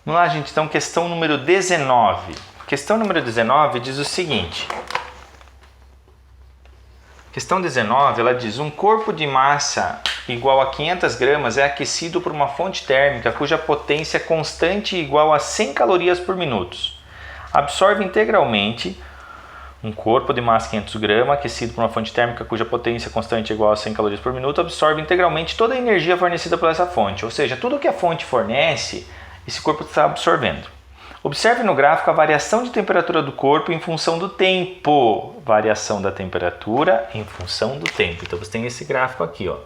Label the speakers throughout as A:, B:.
A: Vamos lá, gente. Então, questão número 19. Questão número 19 diz o seguinte. Questão 19, ela diz: um corpo de massa igual a 500 gramas é aquecido por uma fonte térmica cuja potência é constante e igual a 100 calorias por minuto. Absorve integralmente um corpo de massa 500 gramas aquecido por uma fonte térmica cuja potência constante é igual a 100 calorias por minuto, absorve integralmente toda a energia fornecida por essa fonte. Ou seja, tudo que a fonte fornece, esse corpo está absorvendo. Observe no gráfico a variação de temperatura do corpo em função do tempo. Variação da temperatura em função do tempo. Então você tem esse gráfico aqui, ó.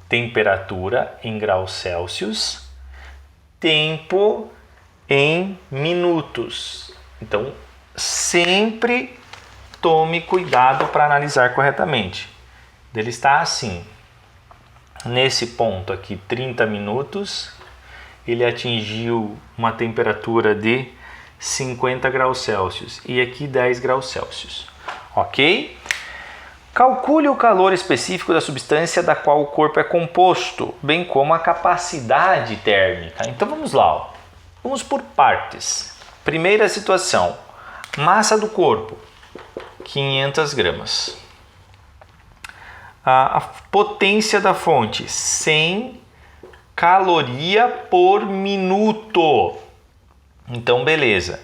A: Temperatura em graus Celsius, tempo em minutos. Então, sempre tome cuidado para analisar corretamente. Ele está assim, nesse ponto aqui, 30 minutos, ele atingiu uma temperatura de 50 graus Celsius e aqui 10 graus Celsius, ok? Calcule o calor específico da substância da qual o corpo é composto, bem como a capacidade térmica. Então vamos lá, ó. Vamos por partes. Primeira situação, massa do corpo, 500 gramas. A potência da fonte, 100 caloria por minuto. Então, beleza.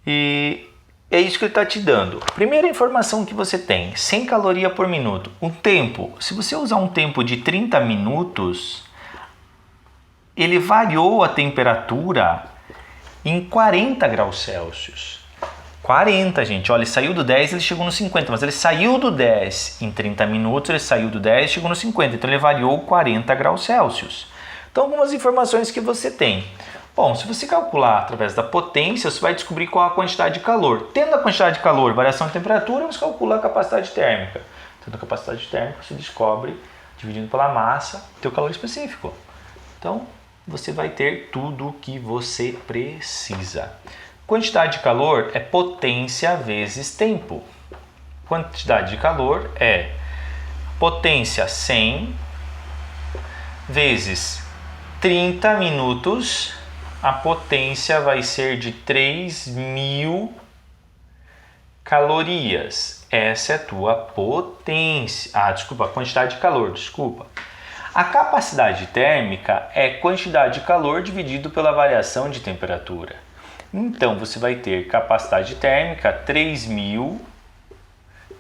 A: E é isso que ele está te dando. Primeira informação que você tem, 100 caloria por minuto. O tempo, se você usar um tempo de 30 minutos, ele variou a temperatura em 40 graus Celsius. 40, gente. Olha, ele saiu do 10, ele chegou no 50, mas ele saiu do 10 em 30 minutos, ele saiu do 10 e chegou no 50, então ele variou 40 graus Celsius. Então, algumas informações que você tem. Bom, se você calcular através da potência, você vai descobrir qual a quantidade de calor. Tendo a quantidade de calor, variação de temperatura, você calcula a capacidade térmica. Tendo a capacidade térmica, você descobre, dividindo pela massa, o teu calor específico. Então, você vai ter tudo o que você precisa. Quantidade de calor é potência vezes tempo. Quantidade de calor é potência 100 vezes 30 minutos. A potência vai ser de 3.000 calorias. Essa é a tua potência. A quantidade de calor, desculpa. A capacidade térmica é quantidade de calor dividido pela variação de temperatura. Então, você vai ter capacidade térmica 3.000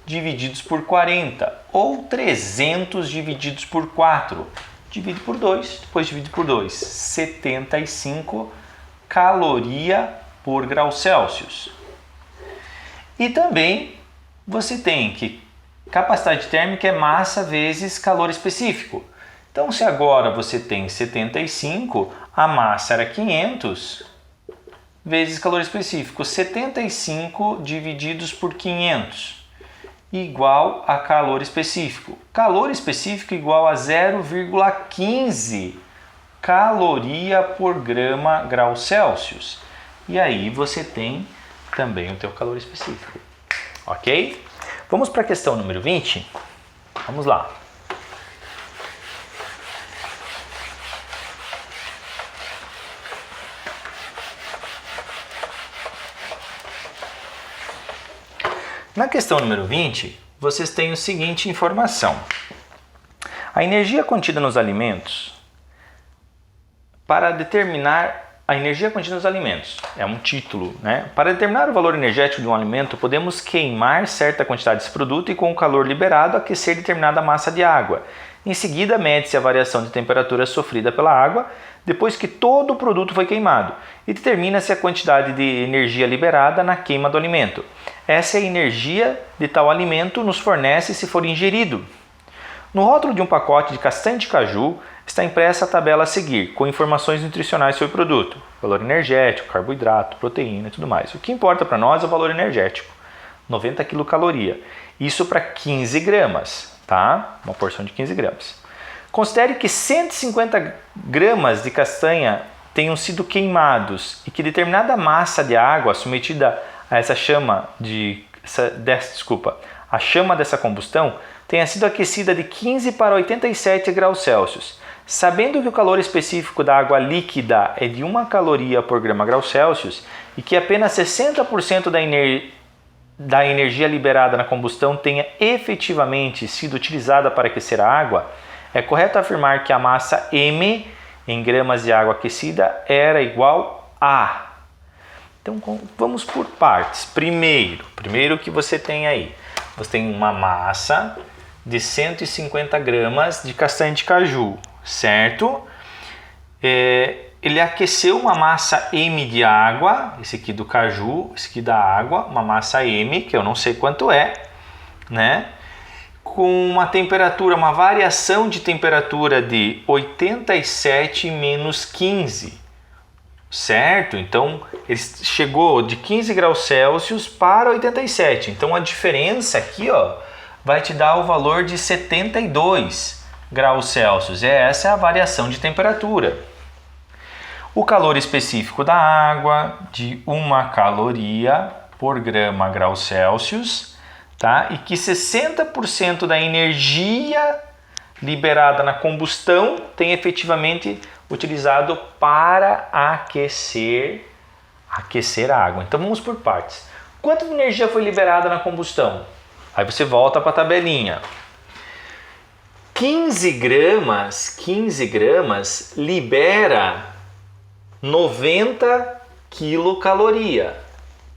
A: divididos por 40, ou 300 divididos por 4. Divide por 2, depois divide por 2. 75 caloria por grau Celsius. E também você tem que capacidade térmica é massa vezes calor específico. Então, se agora você tem 75, a massa era 500 vezes calor específico, 75 divididos por 500, igual a calor específico. Calor específico igual a 0,15 caloria por grau Celsius. E aí você tem também o teu calor específico, ok? Vamos para a questão número 20? Vamos lá. Na questão número 20, vocês têm a seguinte informação. A energia contida nos alimentos, para determinar a energia contida nos alimentos, é um título, né? Para determinar o valor energético de um alimento, podemos queimar certa quantidade desse produto e com o calor liberado aquecer determinada massa de água. Em seguida, mede-se a variação de temperatura sofrida pela água depois que todo o produto foi queimado e determina-se a quantidade de energia liberada na queima do alimento. Essa é a energia de tal alimento nos fornece se for ingerido. No rótulo de um pacote de castanha de caju está impressa a tabela a seguir, com informações nutricionais sobre o produto, valor energético, carboidrato, proteína e tudo mais. O que importa para nós é o valor energético, 90 quilocaloria. Isso para 15 gramas, tá? Uma porção de 15 gramas. Considere que 150 gramas de castanha tenham sido queimados e que determinada massa de água submetida a essa chama a chama dessa combustão tenha sido aquecida de 15 para 87 graus Celsius. Sabendo que o calor específico da água líquida é de 1 caloria por grama grau Celsius e que apenas 60% da energia liberada na combustão tenha efetivamente sido utilizada para aquecer a água, é correto afirmar que a massa M em gramas de água aquecida era igual a... Então vamos por partes. Primeiro que você tem aí, você tem uma massa de 150 gramas de castanha de caju, certo? Ele aqueceu uma massa M de água, esse aqui do caju, esse aqui da água, uma massa M, que eu não sei quanto é, né? Com uma temperatura, uma variação de temperatura de 87 menos 15, certo? Então, ele chegou de 15 graus Celsius para 87. Então, a diferença aqui, ó, vai te dar o valor de 72 graus Celsius. Essa é a variação de temperatura. O calor específico da água, de 1 caloria por grama grau Celsius, tá? E que 60% da energia liberada na combustão tem efetivamente utilizado para aquecer a água. Então vamos por partes. Quanta energia foi liberada na combustão? Aí você volta para a tabelinha. 15 gramas libera 90 quilocaloria,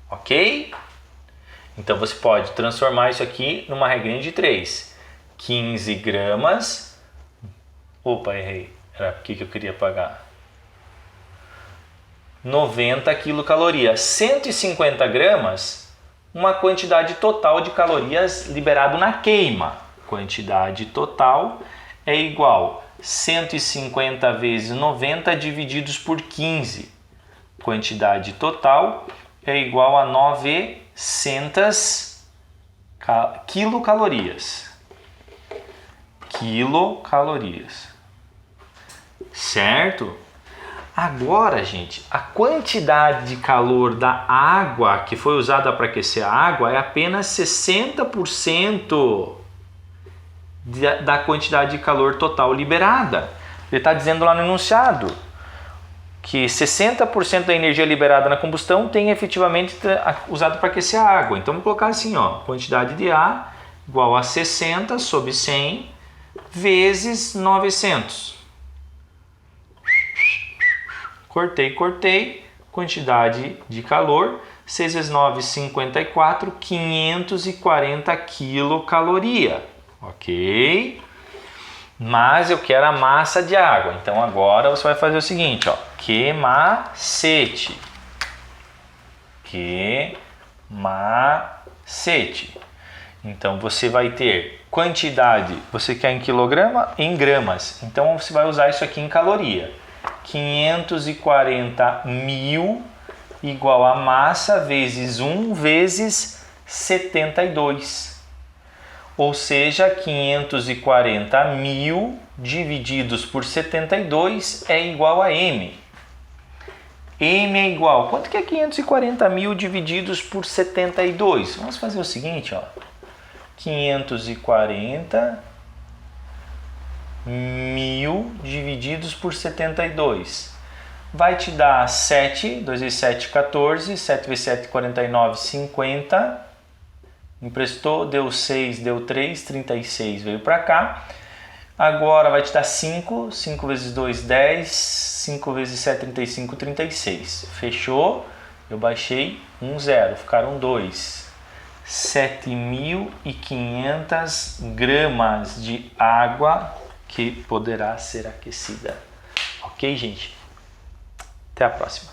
A: ok? Então você pode transformar isso aqui numa regrinha de 3. 15 gramas... Opa, errei. Era aqui que eu queria pagar. 90 quilocaloria. 150 gramas, uma quantidade total de calorias liberado na queima. Quantidade total é igual 150 vezes 90 divididos por 15. Quantidade total é igual a 900 quilocalorias. Certo? Agora, gente, a quantidade de calor da água que foi usada para aquecer a água é apenas 60% da quantidade de calor total liberada. Ele está dizendo lá no enunciado que 60% da energia liberada na combustão tem efetivamente usado para aquecer a água. Então vamos colocar assim, ó, quantidade de A igual a 60 sobre 100 vezes 900. Cortei, quantidade de calor, 6 vezes 9, 54, 540 quilocaloria, ok? Mas eu quero a massa de água, então agora você vai fazer o seguinte, ó, que macete. Então você vai ter quantidade, você quer em quilograma, em gramas, então você vai usar isso aqui em caloria. 540 mil igual a massa vezes 1 vezes 72. Ou seja, 540 mil divididos por 72 é igual a M. M é igual... Quanto que é 540 mil divididos por 72? Vamos fazer o seguinte, ó. 540 mil divididos por 72 vai te dar 7, 2 vezes 7, 14, 7 vezes 7, 49, 50, emprestou, deu 6, deu 3, 36, veio para cá, agora vai te dar 5, 5 vezes 2, 10, 5 vezes 7, 35, 36, fechou, eu baixei 0, ficaram 2. 7.500 gramas de água que poderá ser aquecida. Ok, gente? Até a próxima.